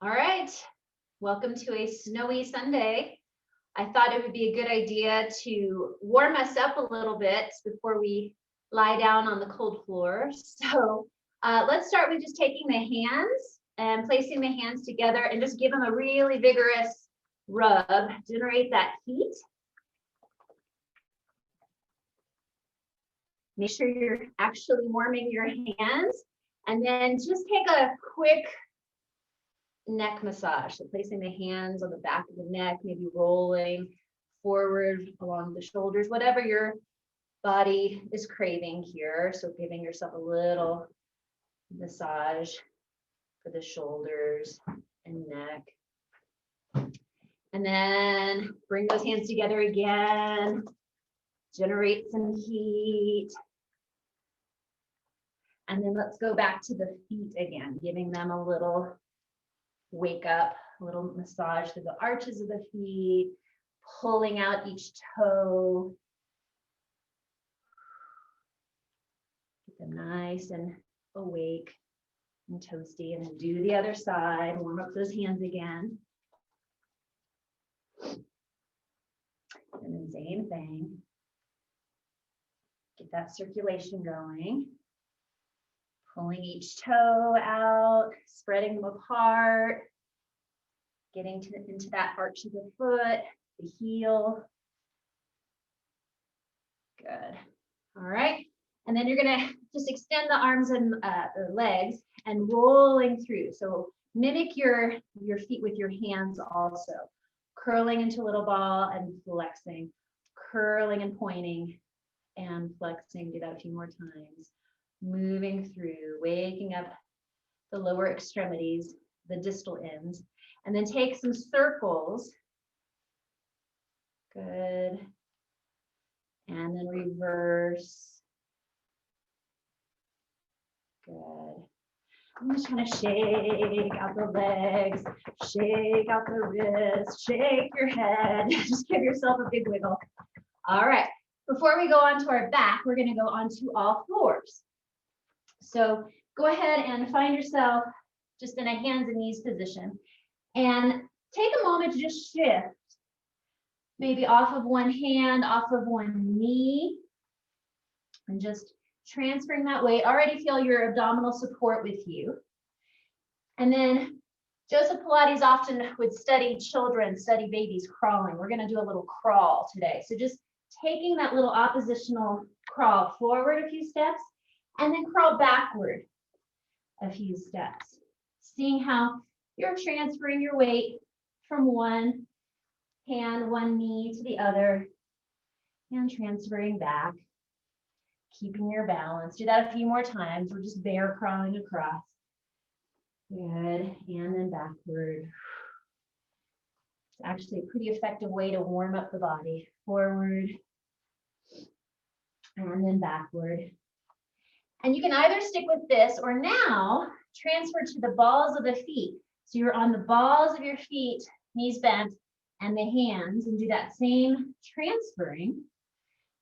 All right, welcome to a snowy Sunday. I thought it would be a good idea to warm us up a little bit before we lie down on the cold floor. So let's start with just taking the hands and placing the hands together and just give them a really vigorous rub, generate that heat. Make sure you're actually warming your hands, and then just take a quick neck massage. So placing the hands on the back of the neck, maybe rolling forward along the shoulders, whatever your body is craving here. So giving yourself a little massage for the shoulders and neck. And then bring those hands together again. Generate some heat. And then let's go back to the feet again, giving them a little wake up, a little massage through the arches of the feet, pulling out each toe. Get them nice and awake and toasty. And then do the other side, warm up those hands again. And then same thing. Get that circulation going. Pulling each toe out, spreading them apart, getting into that arch of the foot, the heel. Good. All right. And then you're going to just extend the arms and the legs and rolling through. So mimic your feet with your hands also. Curling into a little ball and flexing. Curling and pointing and flexing. Do that a few more times. Moving through, waking up the lower extremities, the distal ends, and then take some circles. Good. And then reverse. Good. I'm just trying to shake out the legs, shake out the wrists, shake your head. Just give yourself a big wiggle. All right. Before we go on to our back, we're going to go onto all fours. So go ahead and find yourself just in a hands and knees position and take a moment to just shift, maybe off of one hand, off of one knee, and just transferring that weight. Already feel your abdominal support with you. And then Joseph Pilates often would study children, study babies crawling. We're going to do a little crawl today. So just taking that little oppositional crawl forward a few steps, and then crawl backward a few steps. Seeing how you're transferring your weight from one hand, one knee to the other, and transferring back, keeping your balance. Do that a few more times. We're just bear crawling across. Good, and then backward. It's actually a pretty effective way to warm up the body. Forward, and then backward. And you can either stick with this or now transfer to the balls of the feet. So you're on the balls of your feet, knees bent, and the hands, and do that same transferring,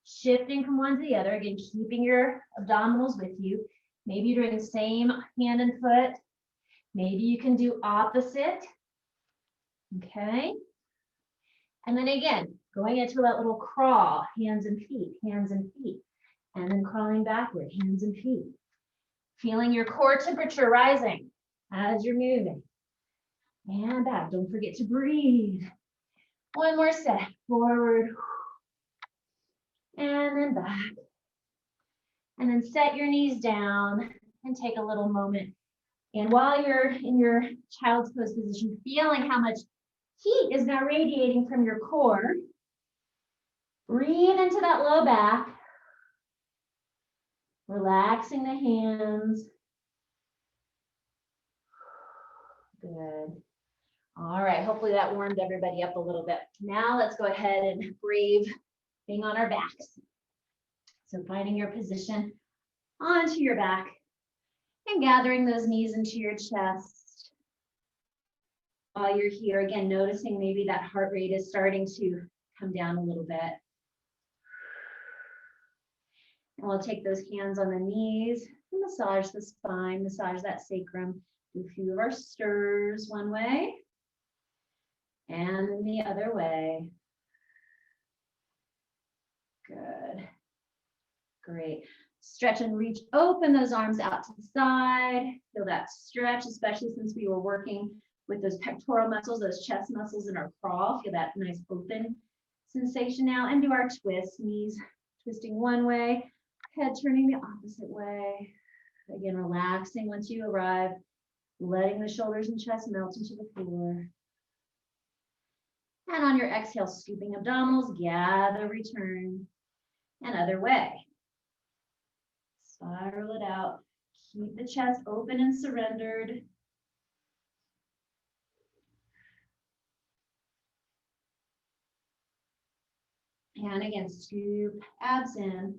shifting from one to the other. Again, keeping your abdominals with you. Maybe you're doing the same hand and foot. Maybe you can do opposite. Okay. And then again, going into that little crawl, hands and feet, hands and feet. And then crawling backward, hands and feet. Feeling your core temperature rising as you're moving. And back. Don't forget to breathe. One more set. Forward. And then back. And then set your knees down and take a little moment. And while you're in your child's pose position, feeling how much heat is now radiating from your core, breathe into that low back. Relaxing the hands. Good. All right, hopefully that warmed everybody up a little bit. Now let's go ahead and brave being on our backs. So finding your position onto your back and gathering those knees into your chest. While you're here, again, noticing maybe that heart rate is starting to come down a little bit. And we'll take those hands on the knees and massage the spine, massage that sacrum, Do a few of our stirs one way and the other way. Good. Great. Stretch and reach, open those arms out to the side. Feel that stretch, especially since we were working with those pectoral muscles, those chest muscles in our crawl. Feel that nice open sensation now. And do our twist, knees twisting one way, head turning the opposite way. Again, relaxing once you arrive, letting the shoulders and chest melt into the floor. And on your exhale, scooping abdominals, gather, return, and other way. Spiral it out. Keep the chest open and surrendered. And again, scoop abs in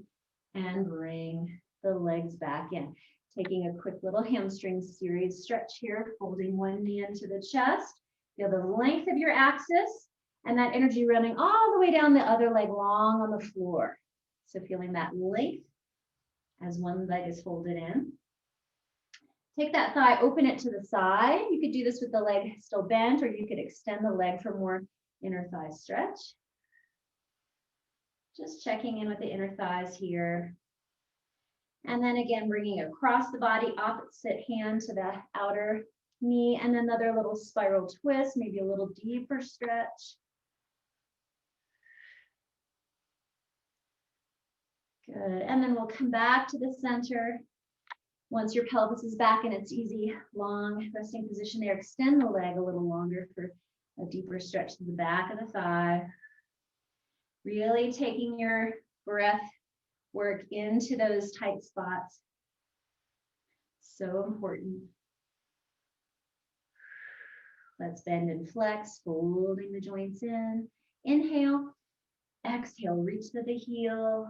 and bring the legs back in. Taking a quick little hamstring series stretch here, folding one knee into the chest. Feel the length of your axis and that energy running all the way down the other leg long on the floor. So feeling that length as one leg is folded in. Take that thigh, open it to the side. You could do this with the leg still bent, or you could extend the leg for more inner thigh stretch. Just checking in with the inner thighs here. And then again, bringing across the body, opposite hand to the outer knee, and another little spiral twist, maybe a little deeper stretch. Good, and then we'll come back to the center. Once your pelvis is back in its easy, long resting position there, extend the leg a little longer for a deeper stretch to the back of the thigh. Really taking your breath work into those tight spots. So important. Let's bend and flex, folding the joints in. Inhale, exhale, reach to the heel.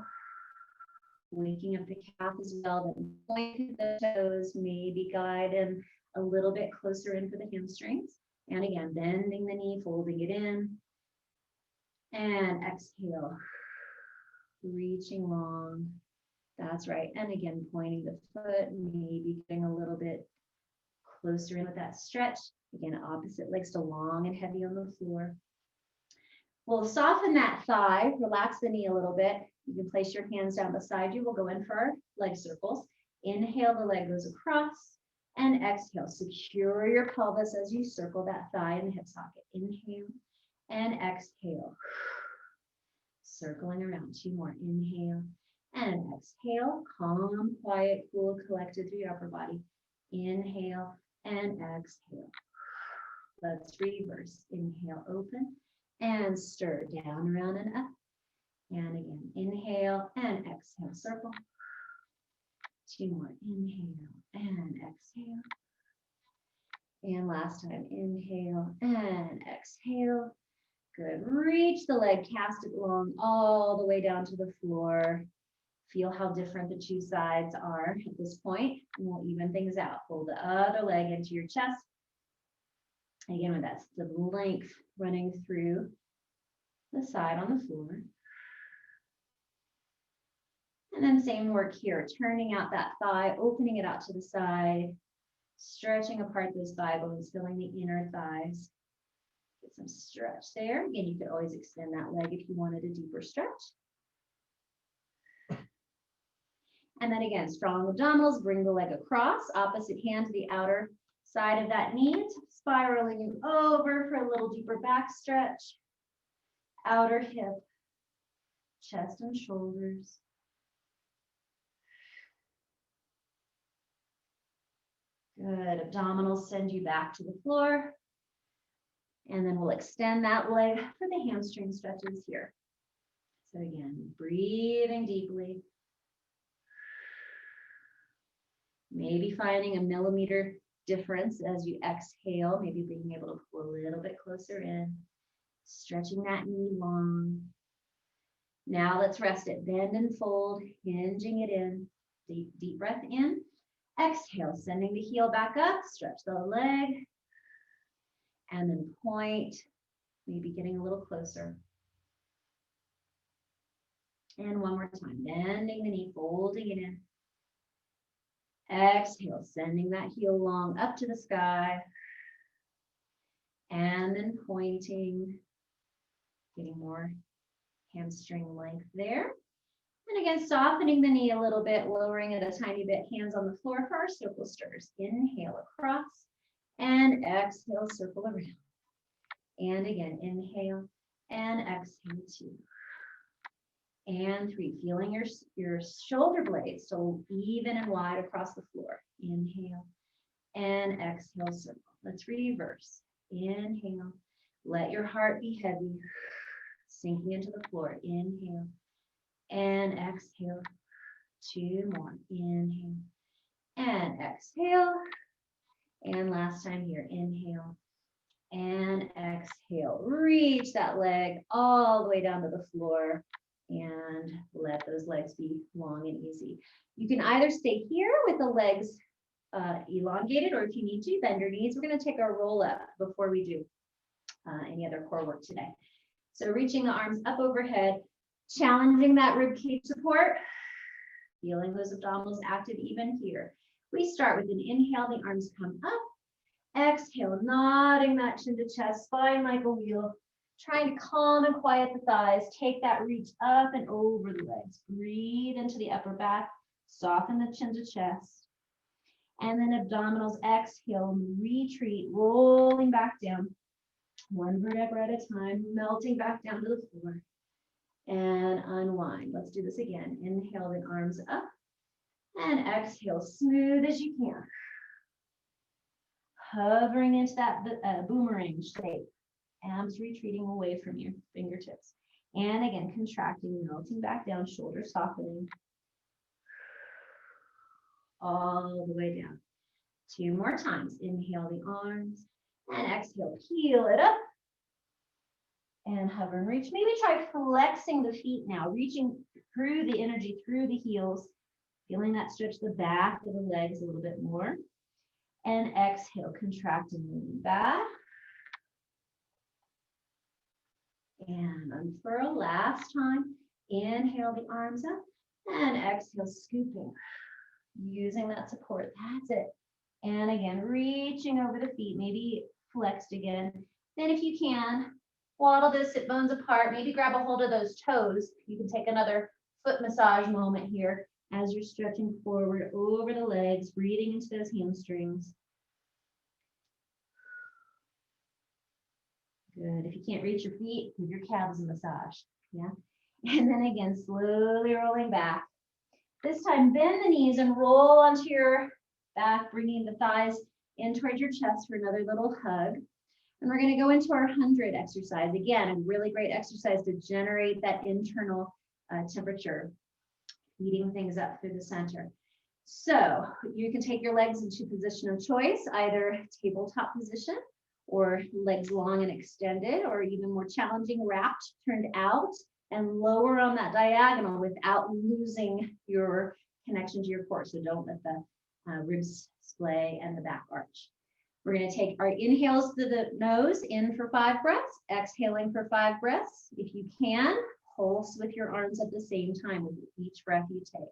Waking up the calf as well, then point the toes, maybe guide in a little bit closer in for the hamstrings. And again, bending the knee, folding it in. And exhale, reaching long. That's right. And again, pointing the foot, maybe getting a little bit closer in with that stretch. Again, opposite leg still long and heavy on the floor. We'll soften that thigh, relax the knee a little bit. You can place your hands down beside you. We'll go in for our leg circles. Inhale, the leg goes across, and exhale. Secure your pelvis as you circle that thigh in the hip socket. Inhale and exhale. Circling around. 2 more. Inhale and exhale. Calm, quiet, cool, collected through your upper body. Inhale and exhale. Let's reverse. Inhale, open, and stir down, around, and up. And again, inhale and exhale, circle. 2 more, inhale and exhale. And last time, inhale and exhale. Good, reach the leg, cast it long all the way down to the floor. Feel how different the 2 sides are at this point. And we'll even things out. Pull the other leg into your chest. Again, with that the length running through the side on the floor. And then same work here, turning out that thigh, opening it out to the side, stretching apart those thigh bones, filling the inner thighs. Get some stretch there. Again, you could always extend that leg if you wanted a deeper stretch. And then again, strong abdominals, bring the leg across, opposite hand to the outer side of that knee, spiraling you over for a little deeper back stretch. Outer hip, chest and shoulders. Good, abdominals send you back to the floor. And then we'll extend that leg for the hamstring stretches here. So again, breathing deeply. Maybe finding a millimeter difference as you exhale, maybe being able to pull a little bit closer in, stretching that knee long. Now let's rest it, bend and fold, hinging it in. Deep breath in. Exhale, sending the heel back up, stretch the leg, and then point, maybe getting a little closer. And one more time, bending the knee, folding it in. Exhale, sending that heel long up to the sky. And then pointing, getting more hamstring length there. And again, softening the knee a little bit, lowering it a tiny bit, hands on the floor for our circle stirs. Inhale across and exhale, circle around. And again, inhale and exhale, 2. And 3, feeling your shoulder blades so even and wide across the floor. Inhale and exhale, circle. Let's reverse. Inhale, let your heart be heavy, sinking into the floor. Inhale and exhale, 2 more. Inhale and exhale. And last time here, inhale and exhale. Reach that leg all the way down to the floor and let those legs be long and easy. You can either stay here with the legs elongated, or if you need to, bend your knees. We're going to take our roll up before we do any other core work today. So reaching the arms up overhead, challenging that rib cage support, feeling those abdominals active even here. We start with an inhale, the arms come up. Exhale, nodding that chin to chest, spine like a wheel, trying to calm and quiet the thighs. Take that reach up and over the legs. Breathe into the upper back, soften the chin to chest. And then abdominals, exhale, retreat, rolling back down. One vertebra at a time, melting back down to the floor. And unwind. Let's do this again. Inhale the arms up and exhale, smooth as you can. Hovering into that boomerang shape. Arms retreating away from your fingertips. And again, contracting, melting back down, shoulders softening. All the way down. 2 more times. Inhale the arms and exhale, peel it up. And hover and reach. Maybe try flexing the feet now, reaching through the energy, through the heels, feeling that stretch the back of the legs a little bit more. And exhale, contract and lean back. And unfurl last time. Inhale the arms up and exhale, scooping, using that support. That's it. And again, reaching over the feet, maybe flexed again. Then if you can, waddle the sit bones apart, maybe grab a hold of those toes. You can take another foot massage moment here as you're stretching forward over the legs, breathing into those hamstrings. Good. If you can't reach your feet, give your calves a massage. Yeah. And then again, slowly rolling back. This time, bend the knees and roll onto your back, bringing the thighs in towards your chest for another little hug. And we're going to go into our 100 exercise. Again, a really great exercise to generate that internal temperature, heating things up through the center. So you can take your legs into position of choice, either tabletop position or legs long and extended, or even more challenging, wrapped, turned out, and lower on that diagonal without losing your connection to your core. So don't let the ribs splay and the back arch. We're going to take our inhales to the nose, in for 5 breaths, exhaling for 5 breaths. If you can, pulse with your arms at the same time with each breath you take.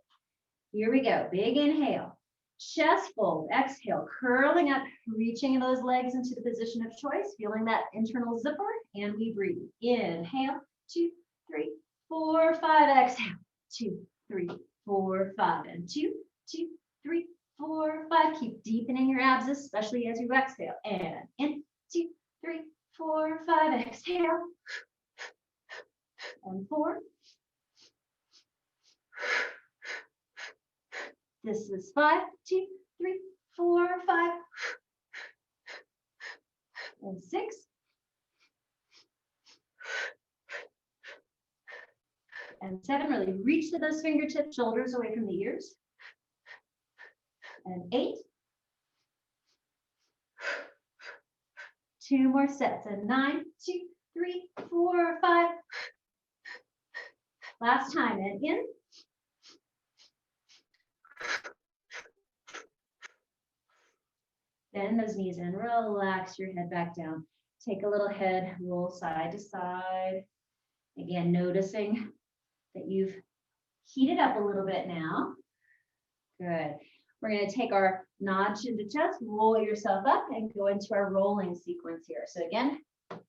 Here we go. Big inhale, chest fold, exhale, curling up, reaching those legs into the position of choice, feeling that internal zipper, and we breathe. Inhale, 2, 3, 4, 5, exhale, 2, 3, 4, 5, and 2, 2, 3, 4, 5. Keep deepening your abs, especially as you exhale. And in, 2, 3, 4, 5, exhale. And 4. This is 5, 2, 3, 4, 5. And 6. And 7, really reach to those fingertips, shoulders away from the ears. And 8. 2 more sets. And 9, 2, 3, 4, 5. Last time. And in. Bend those knees and relax your head back down. Take a little head roll side to side. Again, noticing that you've heated up a little bit now. Good. We're going to take our nod chin to chest, roll yourself up, and go into our rolling sequence here. So again,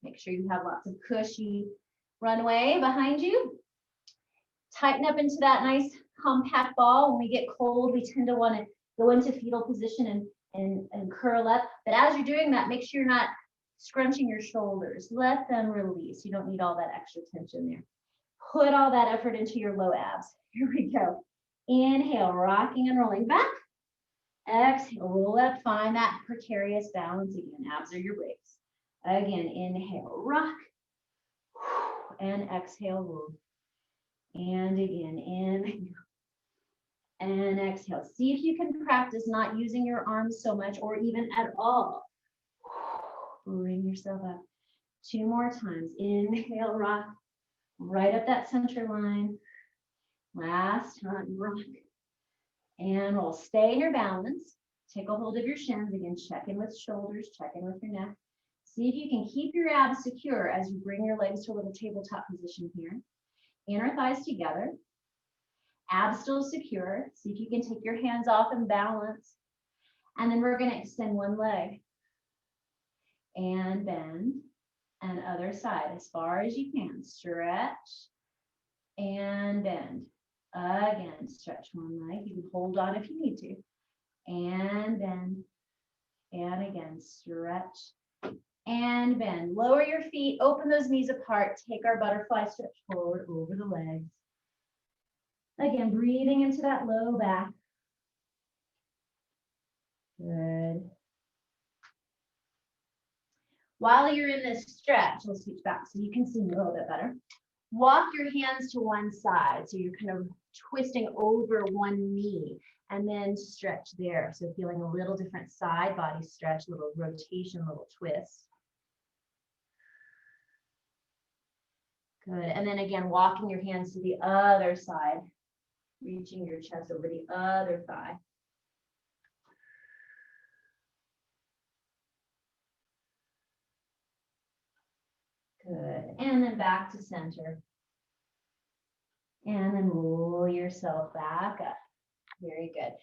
make sure you have lots of cushy runway behind you. Tighten up into that nice compact ball. When we get cold, we tend to want to go into fetal position and curl up. But as you're doing that, make sure you're not scrunching your shoulders. Let them release. You don't need all that extra tension there. Put all that effort into your low abs. Here we go. Inhale, rocking and rolling back. Exhale, roll up. Find that precarious balance again. Abs are your brakes. Again, inhale, rock. And exhale, roll. And again, inhale. And exhale. See if you can practice not using your arms so much or even at all. Bring yourself up. 2 more times. Inhale, rock. Right up that center line. Last time, rock. And roll. Stay in your balance. Take a hold of your shins. Again, check in with shoulders, check in with your neck. See if you can keep your abs secure as you bring your legs to a little tabletop position here. Inner thighs together. Abs still secure. See if you can take your hands off and balance. And then we're going to extend one leg. And bend. And other side as far as you can. Stretch. And bend. Again, stretch one leg. You can hold on if you need to. And bend. And again, stretch. And bend. Lower your feet. Open those knees apart. Take our butterfly stretch forward over the legs. Again, breathing into that low back. Good. While you're in this stretch, we'll switch back so you can see me a little bit better. Walk your hands to one side. So you're kind of twisting over one knee and then stretch there. So feeling a little different side body stretch, little rotation, little twist. Good. And then again, walking your hands to the other side, reaching your chest over the other thigh. Good. And then back to center. And then roll yourself back up. Very good.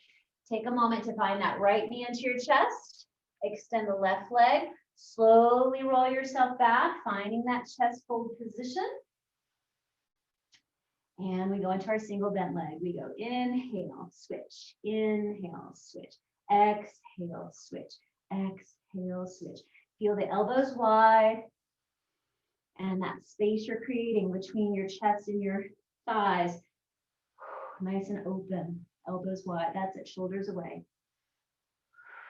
Take a moment to find that right knee into your chest. Extend the left leg. Slowly roll yourself back, finding that chest fold position. And we go into our single bent leg. We go inhale, switch, inhale, switch, exhale, switch, exhale, switch. Feel the elbows wide and that space you're creating between your chest and your thighs. Nice and open, elbows wide. That's it, shoulders away.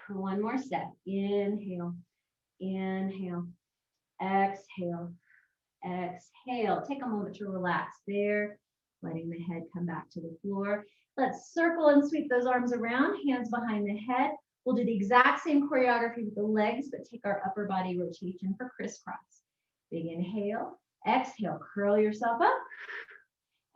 One more step. Inhale, inhale, exhale, exhale. Take a moment to relax there. Letting the head come back to the floor. Let's circle and sweep those arms around, hands behind the head. We'll do the exact same choreography with the legs, but take our upper body rotation for crisscross. Big inhale, exhale, curl yourself up,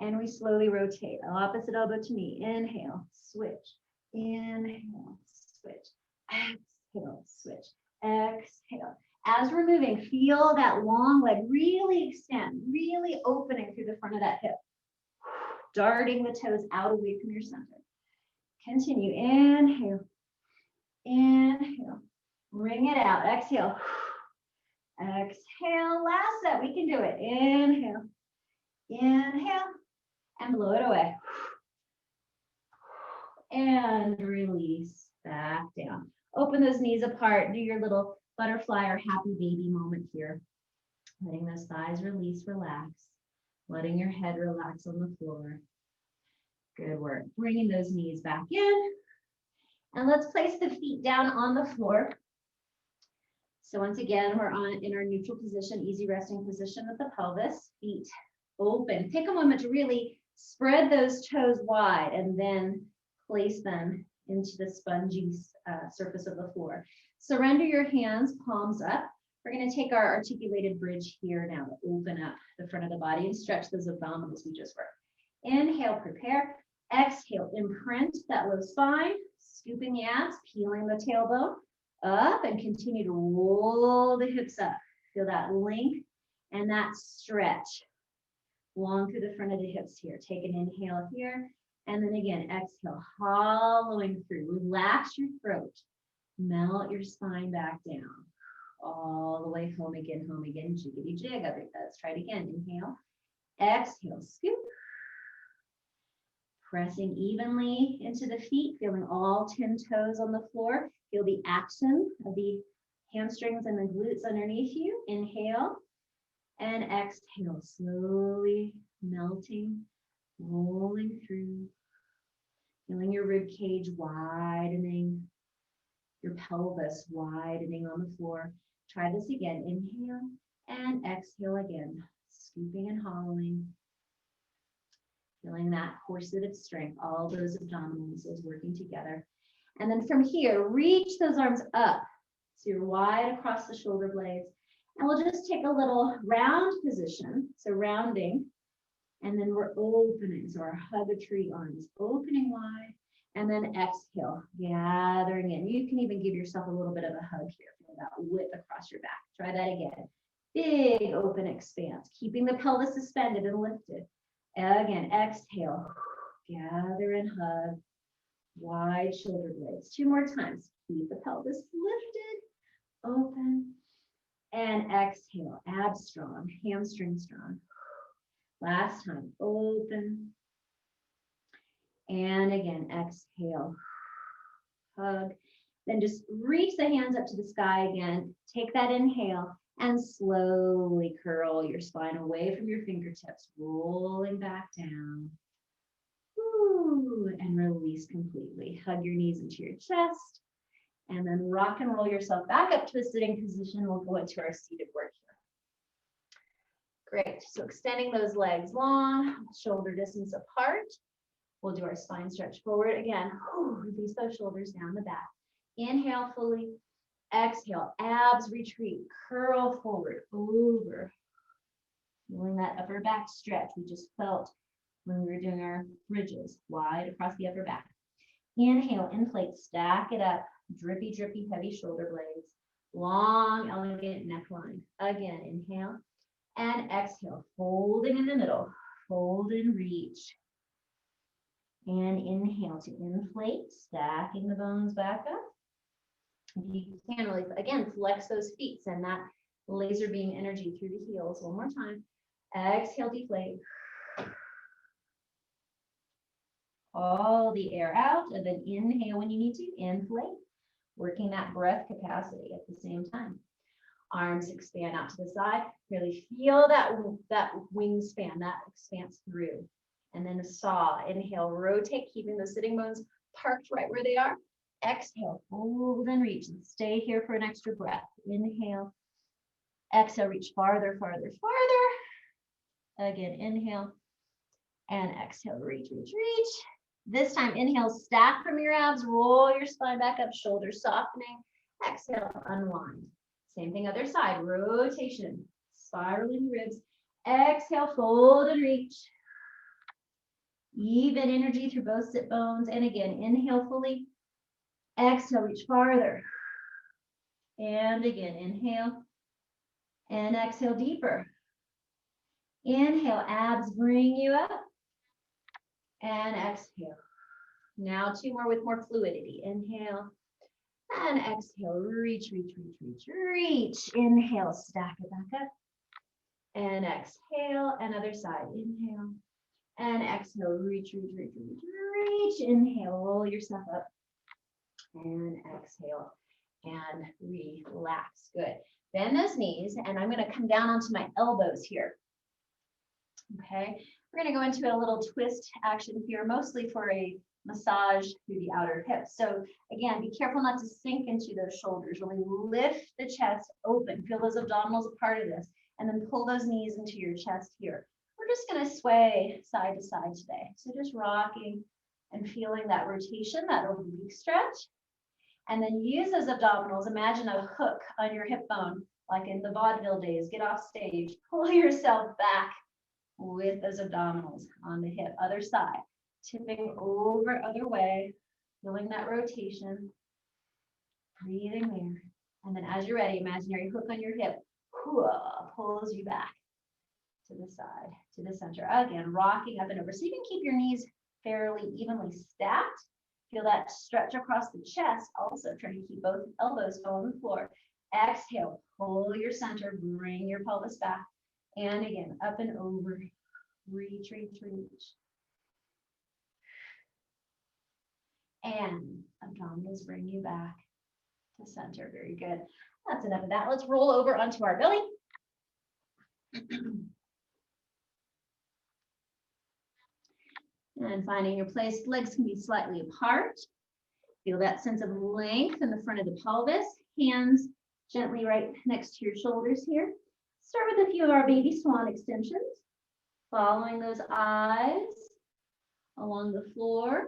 and we slowly rotate. Opposite elbow to knee. Inhale, switch, inhale, switch, exhale, switch, exhale. As we're moving, feel that long leg really extend, really opening through the front of that hip. Darting the toes out away from your center. Continue. Inhale. Inhale. Bring it out. Exhale. Exhale. Last set. We can do it. Inhale. Inhale. And blow it away. And release. Back down. Open those knees apart. Do your little butterfly or happy baby moment here. Letting those thighs release, relax. Letting your head relax on the floor. Good work. Bringing those knees back in. And let's place the feet down on the floor. So once again, we're in our neutral position, easy resting position with the pelvis, feet open. Take a moment to really spread those toes wide and then place them into the spongy surface of the floor. Surrender your hands, palms up. We're going to take our articulated bridge here now to open up the front of the body and stretch those abdominals we just worked. Inhale, prepare. Exhale, imprint that low spine, scooping the abs, peeling the tailbone up, and continue to roll the hips up. Feel that length and that stretch long through the front of the hips here. Take an inhale here And then again, exhale, hollowing through. Relax your throat. Melt your spine back down. All the way home again, jiggity jig. Let's try it again. Inhale, exhale, scoop. Pressing evenly into the feet, feeling all 10 toes on the floor. Feel the action of the hamstrings and the glutes underneath you. Inhale and exhale, slowly melting, rolling through. Feeling your rib cage widening, your pelvis widening on the floor. Try this again. Inhale and exhale again, scooping and hollowing. Feeling that corset of strength, all those abdominal muscles working together. And then from here, reach those arms up. So you're wide across the shoulder blades. And we'll just take a little round position. So rounding. And then we're opening. So our hug a tree arms, opening wide. And then exhale, gathering in. You can even give yourself a little bit of a hug here. Feel that width across your back. Try that again. Big open expanse, keeping the pelvis suspended and lifted. Again, exhale, gather and hug, wide shoulder blades. 2 more times. Keep the pelvis lifted, open, and exhale. Abs strong, hamstring strong. Last time, open. And again, exhale, hug. Then just reach the hands up to the sky again. Take that inhale. And slowly curl your spine away from your fingertips, rolling back down. Ooh, and release completely. Hug your knees into your chest. And then rock and roll yourself back up to a sitting position. We'll go into our seated work here. Great. So extending those legs long, shoulder distance apart. We'll do our spine stretch forward. Again, release those shoulders down the back. Inhale fully. Exhale, abs retreat, curl forward, over. Feeling that upper back stretch we just felt when we were doing our bridges, wide across the upper back. Inhale, inflate, stack it up, drippy, drippy, heavy shoulder blades, long, elegant neckline. Again, inhale and exhale, folding in the middle, fold and reach. And inhale to inflate, stacking the bones back up. You can really, again, flex those feet, send that laser beam energy through the heels. One more time. Exhale, deflate. All the air out, and then inhale when you need to, inflate. Working that breath capacity at the same time. Arms expand out to the side. Really feel that wingspan, that expanse through. And then a saw. Inhale, rotate, keeping the sitting bones parked right where they are. Exhale, fold and reach, and stay here for an extra breath. Inhale, exhale, reach farther, farther, farther. Again, inhale, and exhale, reach, reach, reach. This time, inhale, stack from your abs, roll your spine back up, shoulders softening. Exhale, unwind. Same thing, other side, rotation, spiraling ribs. Exhale, fold and reach. Even energy through both sit bones. And again, inhale fully. Exhale, reach farther. And again, inhale. And exhale deeper. Inhale, abs bring you up. And exhale. Now 2 more with more fluidity. Inhale. And exhale, reach, reach, reach, reach, reach. Inhale, stack it back up. And exhale, and other side. Inhale. And exhale, reach, reach, reach, reach, reach. Inhale, roll yourself up. And exhale and relax. Good. Bend those knees, and I'm going to come down onto my elbows here. Okay. We're going to go into a little twist action here, mostly for a massage through the outer hips. So again, be careful not to sink into those shoulders. Really lift the chest open. Feel those abdominals a part of this, and then pull those knees into your chest here. We're just going to sway side to side today. So just rocking and feeling that rotation, that oblique stretch. And then use those abdominals. Imagine a hook on your hip bone, like in the vaudeville days. Get off stage, pull yourself back with those abdominals on the hip. Other side, tipping over, other way, feeling that rotation, breathing there. And then as you're ready, imaginary hook on your hip, pulls you back to the side, to the center. Again, rocking up and over. So you can keep your knees fairly evenly stacked. Feel that stretch across the chest. Also trying to keep both elbows on the floor. Exhale, pull your center, bring your pelvis back. And again, up and over, reach, reach, reach. And abdominals bring you back to center. Very good. That's enough of that. Let's roll over onto our belly. And finding your place, legs can be slightly apart. Feel that sense of length in the front of the pelvis. Hands gently right next to your shoulders here. Start with a few of our baby swan extensions. Following those eyes along the floor.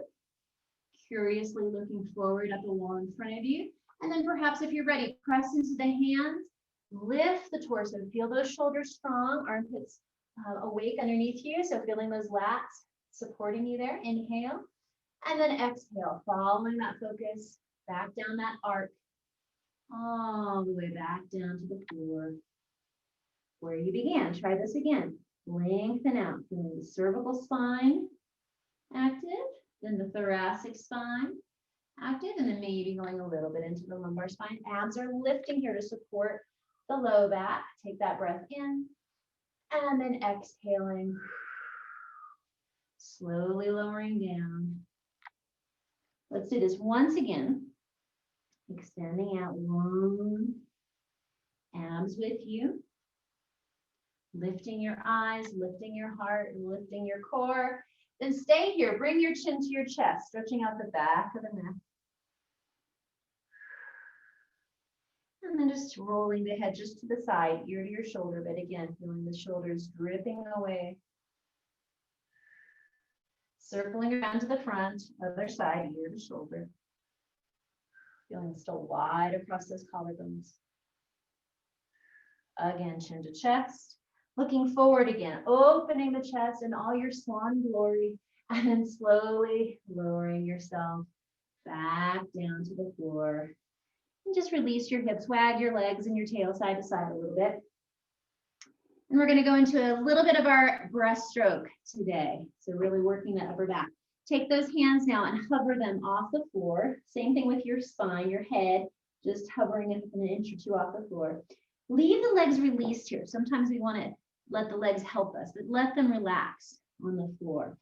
Curiously looking forward at the wall in front of you. And then perhaps if you're ready, press into the hands. Lift the torso. Feel those shoulders strong. Armpits awake underneath you. So feeling those lats supporting you there. Inhale. And then exhale, following that focus, back down that arc, all the way back down to the floor where you began. Try this again. Lengthen out, feeling the cervical spine active, then the thoracic spine active, and then maybe going a little bit into the lumbar spine. Abs are lifting here to support the low back. Take that breath in, and then exhaling, slowly lowering down. Let's do this once again. Extending out long, abs with you. Lifting your eyes, lifting your heart, and lifting your core. Then stay here. Bring your chin to your chest, stretching out the back of the neck. And then just rolling the head just to the side, ear to your shoulder, but again, feeling the shoulders dripping away. Circling around to the front, other side, ear to shoulder. Feeling still wide across those collarbones. Again, chin to chest. Looking forward again, opening the chest in all your swan glory, and then slowly lowering yourself back down to the floor. And just release your hips, wag your legs and your tail side to side a little bit. And we're going to go into a little bit of our breaststroke today. So really working that upper back. Take those hands now and hover them off the floor. Same thing with your spine, your head, just hovering an inch or two off the floor. Leave the legs released here. Sometimes we want to let the legs help us, but let them relax on the floor.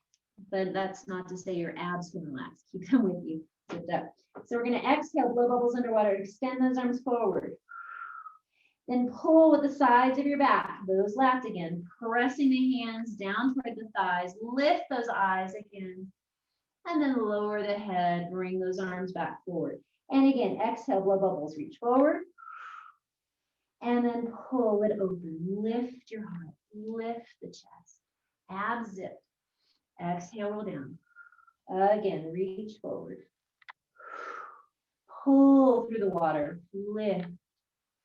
But that's not to say your abs can relax. Keep them with you. Lift up. So we're going to exhale, blow bubbles underwater. Extend those arms forward. Then pull with the sides of your back, those lats again, pressing the hands down toward the thighs, lift those eyes again, and then lower the head, bring those arms back forward. And again, exhale, blow bubbles, reach forward, and then pull it open, lift your heart, lift the chest, abs zip, exhale, roll down. Again, reach forward, pull through the water, lift.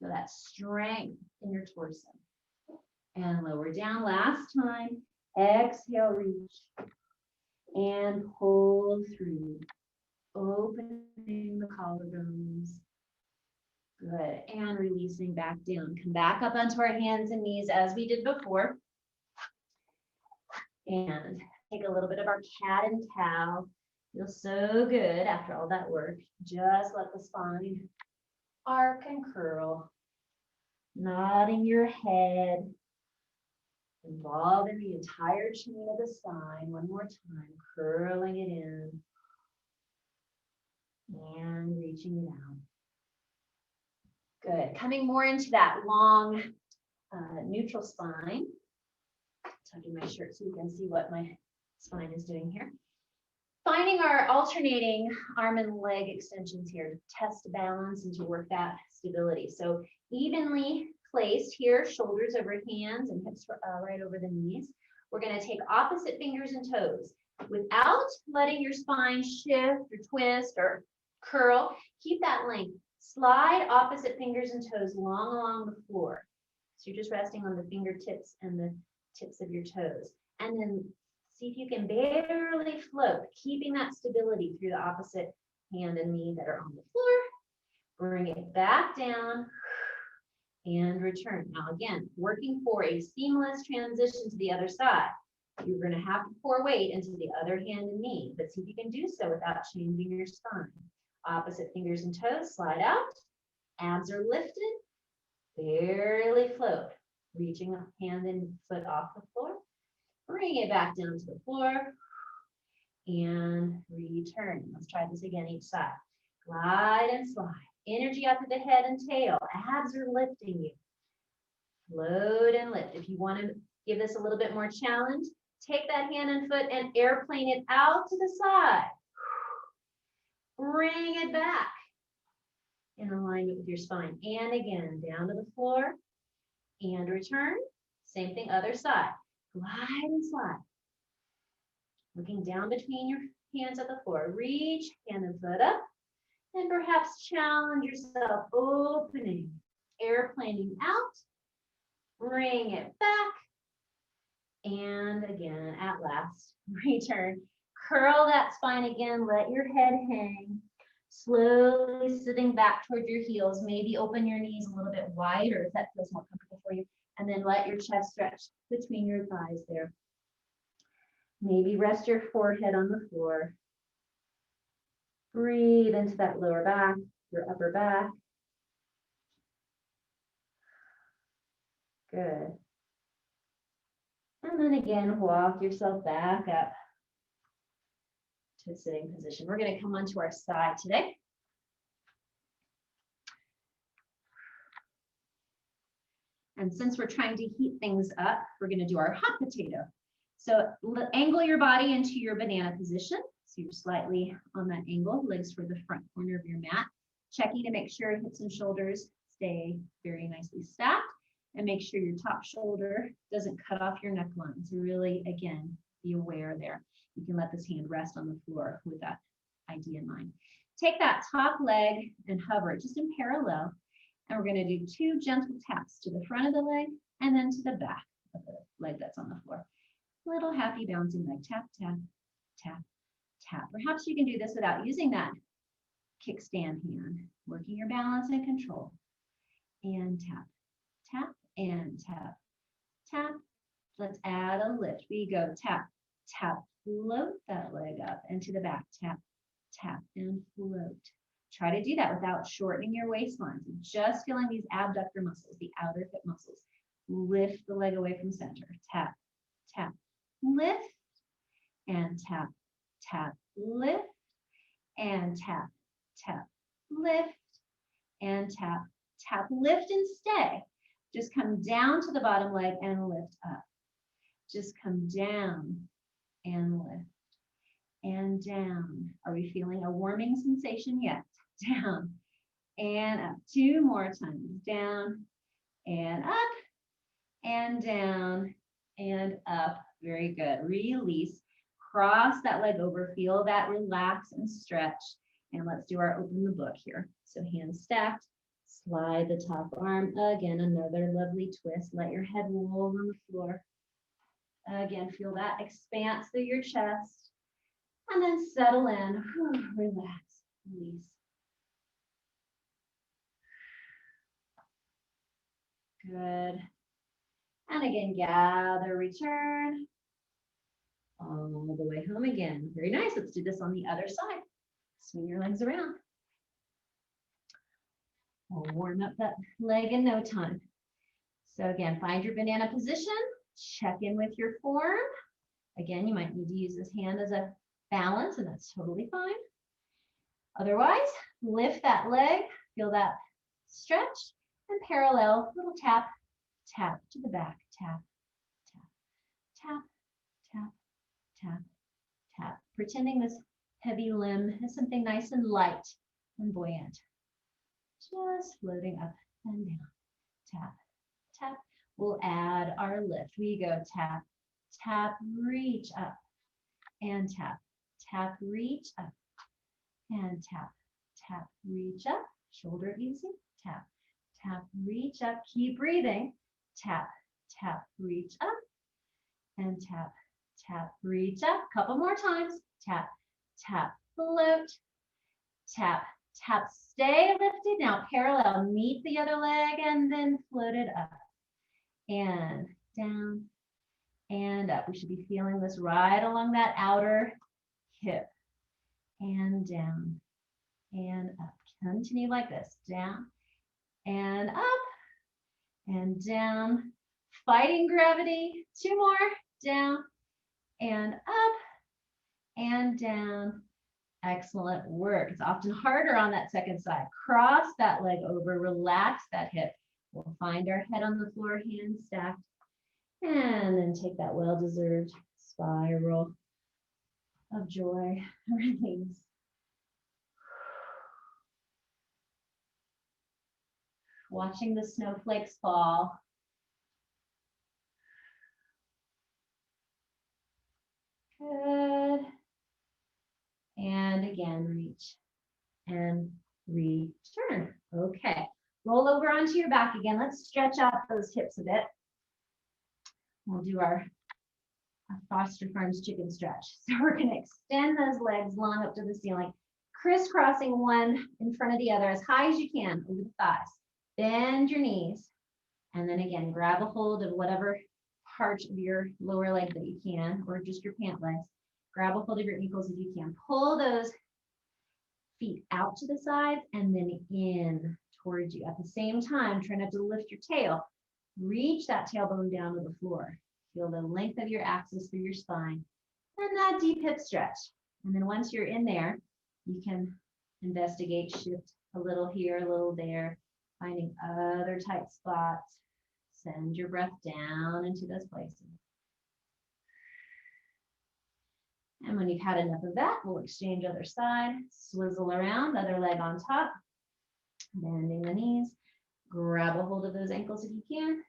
So that strength in your torso. And lower down. Last time. Exhale, reach. And pull through. Opening the collarbones. Good. And releasing back down. Come back up onto our hands and knees as we did before. And take a little bit of our cat and cow. Feels so good after all that work. Just let the spine arc and curl, nodding your head, involving the entire chain of the spine. One more time, curling it in and reaching it out. Good. Coming more into that long neutral spine. Tucking my shirt so you can see what my spine is doing here. Finding our alternating arm and leg extensions here to test balance and to work that stability. So evenly placed here, shoulders over hands and hips right over the knees. We're going to take opposite fingers and toes without letting your spine shift or twist or curl. Keep that length. Slide opposite fingers and toes long along the floor. So you're just resting on the fingertips and the tips of your toes. And then see if you can barely float, keeping that stability through the opposite hand and knee that are on the floor. Bring it back down and return. Now again, working for a seamless transition to the other side. You're going to have to pour weight into the other hand and knee, but see if you can do so without changing your spine. Opposite fingers and toes, slide out. Abs are lifted. Barely float. Reaching a hand and foot off the floor. Bring it back down to the floor. And return. Let's try this again each side. Glide and slide. Energy out to the head and tail. Abs are lifting you. Float and lift. If you want to give this a little bit more challenge, take that hand and foot and airplane it out to the side. Bring it back in alignment with your spine. And again, down to the floor and return. Same thing, other side. Glide and slide. Looking down between your hands at the floor. Reach hand and foot up. And perhaps challenge yourself, opening, airplaning out. Bring it back. And again, at last, return. Curl that spine again. Let your head hang. Slowly sitting back toward your heels. Maybe open your knees a little bit wider if that feels more comfortable for you. And then let your chest stretch between your thighs there. Maybe rest your forehead on the floor. Breathe into that lower back, your upper back. Good. And then again, walk yourself back up to a sitting position. We're going to come onto our side today. And since we're trying to heat things up, we're going to do our hot potato. So angle your body into your banana position. So you're slightly on that angle, legs toward the front corner of your mat. Checking to make sure hips and shoulders stay very nicely stacked. And make sure your top shoulder doesn't cut off your neckline. So really, again, be aware there. You can let this hand rest on the floor with that idea in mind. Take that top leg and hover it just in parallel. And we're going to do 2 gentle taps to the front of the leg and then to the back of the leg that's on the floor. Little happy bouncing leg. Tap, tap, tap, tap. Perhaps you can do this without using that kickstand hand. Working your balance and control. And tap, tap, and tap, tap. Let's add a lift. We go tap, tap, float that leg up and to the back. Tap, tap, and float. Try to do that without shortening your waistline. So just feeling these abductor muscles, the outer hip muscles. Lift the leg away from center. Tap, tap, lift, and tap, tap, lift, and tap, tap, lift, and tap, tap, lift, and stay. Just come down to the bottom leg and lift up. Just come down and lift and down. Are we feeling a warming sensation yet? Down and up. 2 more times. Down and up and down and up. Very good. Release. Cross that leg over. Feel that relax and stretch. And let's do our open the book here. So hands stacked. Slide the top arm. Again, another lovely twist. Let your head roll on the floor. Again, feel that expanse through your chest. And then settle in. Relax. Release. Good. And again, gather, return. All the way home again. Very nice. Let's do this on the other side. Swing your legs around. We'll warm up that leg in no time. So again, find your banana position. Check in with your form. Again, you might need to use this hand as a balance, and that's totally fine. Otherwise, lift that leg. Feel that stretch. And parallel, little tap, tap to the back. Tap, tap, tap, tap, tap, tap. Pretending this heavy limb is something nice and light and buoyant. Just floating up and down. Tap, tap. We'll add our lift. We go tap, tap, reach up, and tap, tap, reach up, and tap, tap, reach up. Shoulder easy. Tap, tap, reach up. Keep breathing. Tap, tap, reach up, and tap, tap, reach up. Couple more times. Tap, tap, float. Tap, tap, stay lifted. Now parallel, meet the other leg and then float it up and down and up. We should be feeling this right along that outer hip, and down and up. Continue like this, down and up and down. Fighting gravity. 2 more, down and up and down. Excellent work. It's often harder on that second side. Cross that leg over, relax that hip. We'll find our head on the floor, hands stacked, and then take that well-deserved spiral of joy. Release. Watching the snowflakes fall. Good. And again, reach and return. Okay. Roll over onto your back again. Let's stretch out those hips a bit. We'll do our Foster Farms chicken stretch. So we're going to extend those legs long up to the ceiling, crisscrossing one in front of the other as high as you can over the thighs. Bend your knees. And then again, grab a hold of whatever part of your lower leg that you can, or just your pant legs. Grab a hold of your ankles if you can. Pull those feet out to the sides and then in towards you. At the same time, try not to lift your tail. Reach that tailbone down to the floor. Feel the length of your axis through your spine. And that deep hip stretch. And then once you're in there, you can investigate, shift a little here, a little there, finding other tight spots. Send your breath down into those places. And when you've had enough of that, we'll exchange other side, swizzle around, other leg on top, bending the knees, grab a hold of those ankles if you can,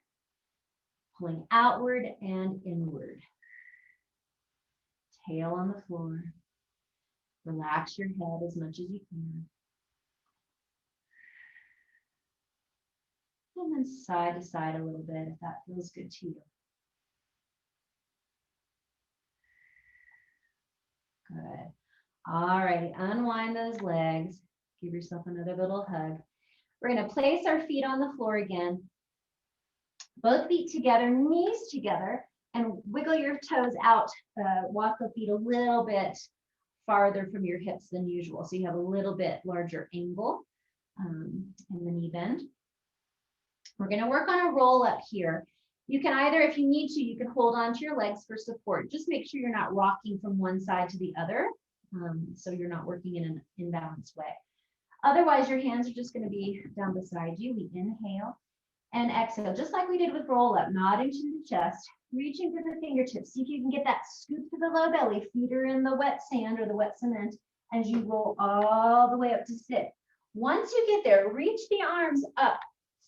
pulling outward and inward. Tail on the floor. Relax your head as much as you can. And then side to side a little bit if that feels good to you. Good. All right, unwind those legs. Give yourself another little hug. We're going to place our feet on the floor again. Both feet together, knees together, and wiggle your toes out. Walk the feet a little bit farther from your hips than usual, so you have a little bit larger angle in the knee bend. We're going to work on a roll up here. You can either, if you need to, you can hold on to your legs for support. Just make sure you're not rocking from one side to the other, so you're not working in an imbalanced way. Otherwise, your hands are just going to be down beside you. We inhale and exhale, just like we did with roll up, nodding to the chest, reaching for the fingertips. See if you can get that scoop to the low belly. Feet are in the wet sand or the wet cement as you roll all the way up to sit. Once you get there, reach the arms up.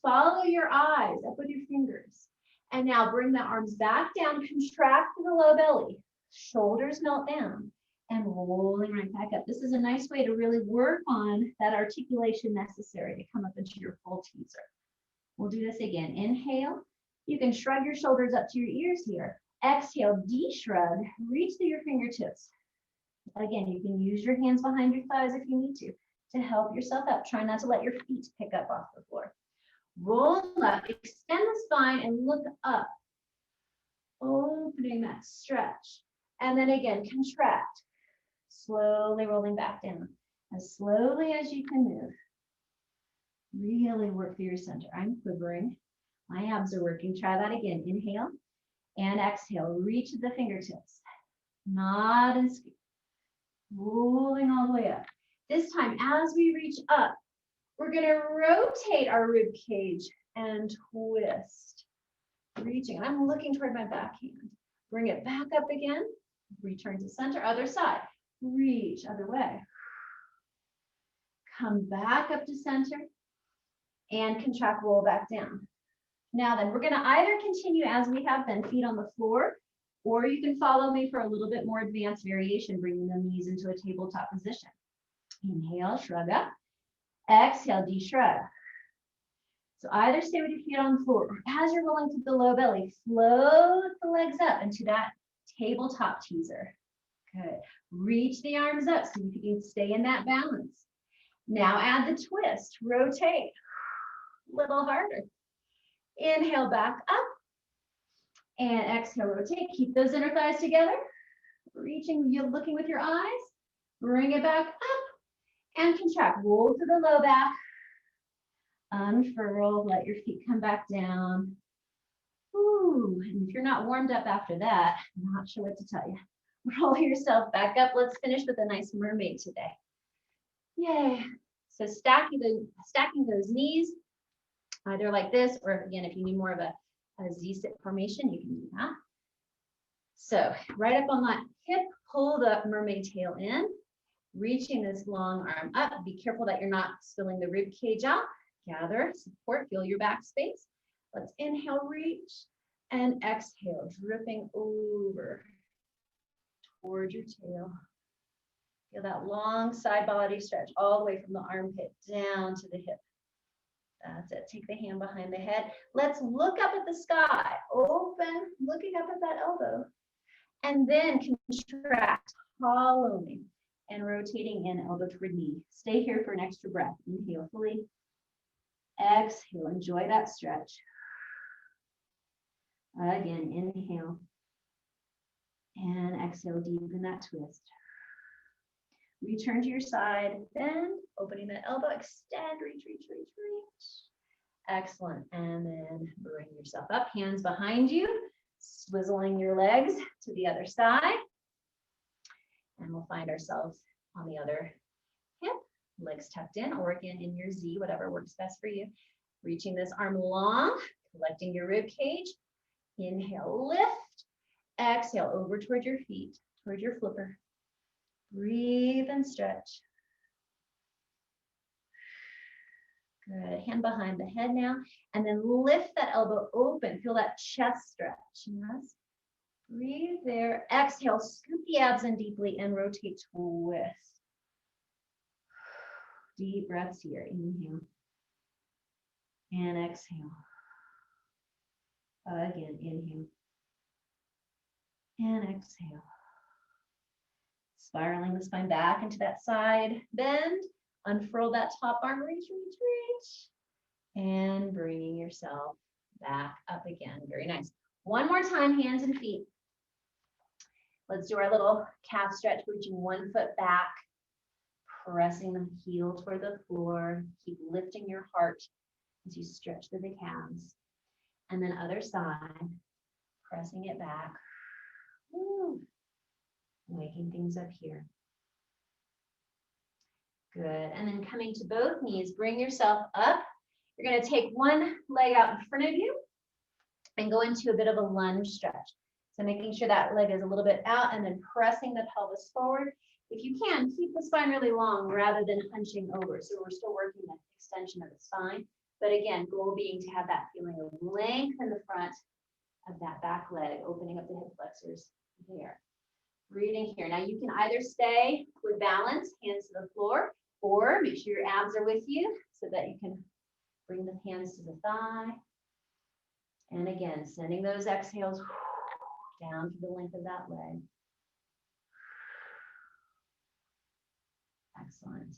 Follow your eyes up with your fingers. And now bring the arms back down, contract to the low belly, shoulders melt down, and rolling right back up. This is a nice way to really work on that articulation necessary to come up into your full teaser. We'll do this again. Inhale. You can shrug your shoulders up to your ears here. Exhale, de-shrug, reach through your fingertips. Again, you can use your hands behind your thighs if you need to help yourself up. Try not to let your feet pick up off the floor. Roll up, extend the spine and look up, opening that stretch. And then again, contract, slowly rolling back down, as slowly as you can move. Really work through your center. I'm quivering. My abs are working. Try that again. Inhale and exhale. Reach the fingertips. Nod and scoop. Rolling all the way up. This time, as we reach up, we're going to rotate our rib cage and twist. Reaching. And I'm looking toward my backhand. Bring it back up again. Return to center. Other side. Reach. Other way. Come back up to center. And contract, roll back down. Now then, we're going to either continue as we have been, feet on the floor, or you can follow me for a little bit more advanced variation, bringing the knees into a tabletop position. Inhale, shrug up. Exhale, de-shrug. So either stay with your feet on the floor, or as you're rolling to the low belly, float the legs up into that tabletop teaser. Good. Reach the arms up so you can stay in that balance. Now add the twist, rotate. Little harder. Inhale back up And exhale, rotate. Keep those inner thighs together. Reaching, you're looking with your eyes. Bring it back up and contract. Roll to the low back. Unfurl, let your feet come back down. Ooh, and if you're not warmed up after that, I'm not sure what to tell you. Roll yourself back up. Let's finish with a nice mermaid today. Yay. So stacking those knees, either like this, or again, if you need more of a Z-sit formation, you can do that. So right up on that hip, pull the mermaid tail in, reaching this long arm up. Be careful that you're not spilling the rib cage out. Gather, support, feel your back space. Let's inhale, reach, and exhale, dripping over toward your tail. Feel that long side body stretch all the way from the armpit down to the hip. That's it. Take the hand behind the head. Let's look up at the sky. Open, looking up at that elbow. And then contract, hollowing, and rotating in elbow toward knee. Stay here for an extra breath. Inhale fully. Exhale. Enjoy that stretch. Again, inhale. And exhale, deepen that twist. Return to your side, bend, opening that elbow, extend, reach, reach, reach, reach. Excellent. And then bring yourself up, hands behind you, swizzling your legs to the other side. And we'll find ourselves on the other hip, legs tucked in, or again in your Z, whatever works best for you. Reaching this arm long, collecting your rib cage. Inhale, lift. Exhale, over toward your feet, toward your flipper. Breathe and stretch. Good. Hand behind the head now. And then lift that elbow open. Feel that chest stretch. Yes. Breathe there. Exhale. Scoop the abs in deeply and rotate, twist. Deep breaths here. Inhale. And exhale. Again, inhale. And exhale. Spiraling the spine back into that side bend. Unfurl that top arm, reach, reach, reach. And bringing yourself back up again. Very nice. One more time, hands and feet. Let's do our little calf stretch, reaching one foot back, pressing the heel toward the floor. Keep lifting your heart as you stretch through the calves. And then other side, pressing it back. Woo. Waking things up here. Good. And then coming to both knees, bring yourself up. You're going to take one leg out in front of you and go into a bit of a lunge stretch. So making sure that leg is a little bit out and then pressing the pelvis forward. If you can, keep the spine really long rather than hunching over. So we're still working the extension of the spine. But again, goal being to have that feeling of length in the front of that back leg, opening up the hip flexors there. Breathing here. Now you can either stay with balance, hands to the floor, or make sure your abs are with you so that you can bring the hands to the thigh. And again, sending those exhales down to the length of that leg. Excellent.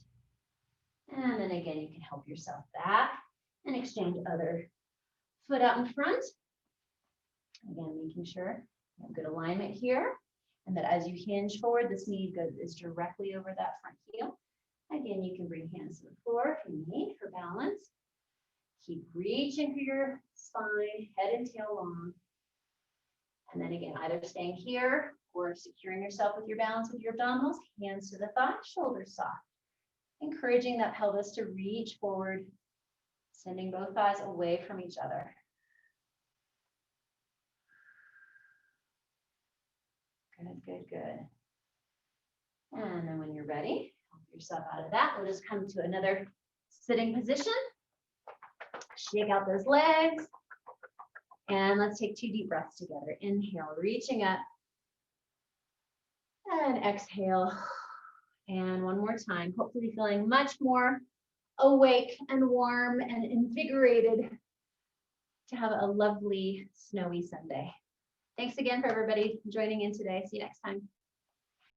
And then again, you can help yourself back and exchange other foot out in front. Again, making sure you have good alignment here. And that as you hinge forward, this knee is directly over that front heel. Again, you can bring hands to the floor if you need for balance. Keep reaching for your spine, head and tail long. And then again, either staying here or securing yourself with your balance with your abdominals, hands to the thigh, shoulders soft. Encouraging that pelvis to reach forward, sending both thighs away from each other. Good, good, good. And then when you're ready, help yourself out of that. We'll just come to another sitting position. Shake out those legs. And let's take 2 deep breaths together. Inhale, reaching up. And exhale. And one more time, hopefully feeling much more awake and warm and invigorated to have a lovely snowy Sunday. Thanks again for everybody joining in today. See you next time.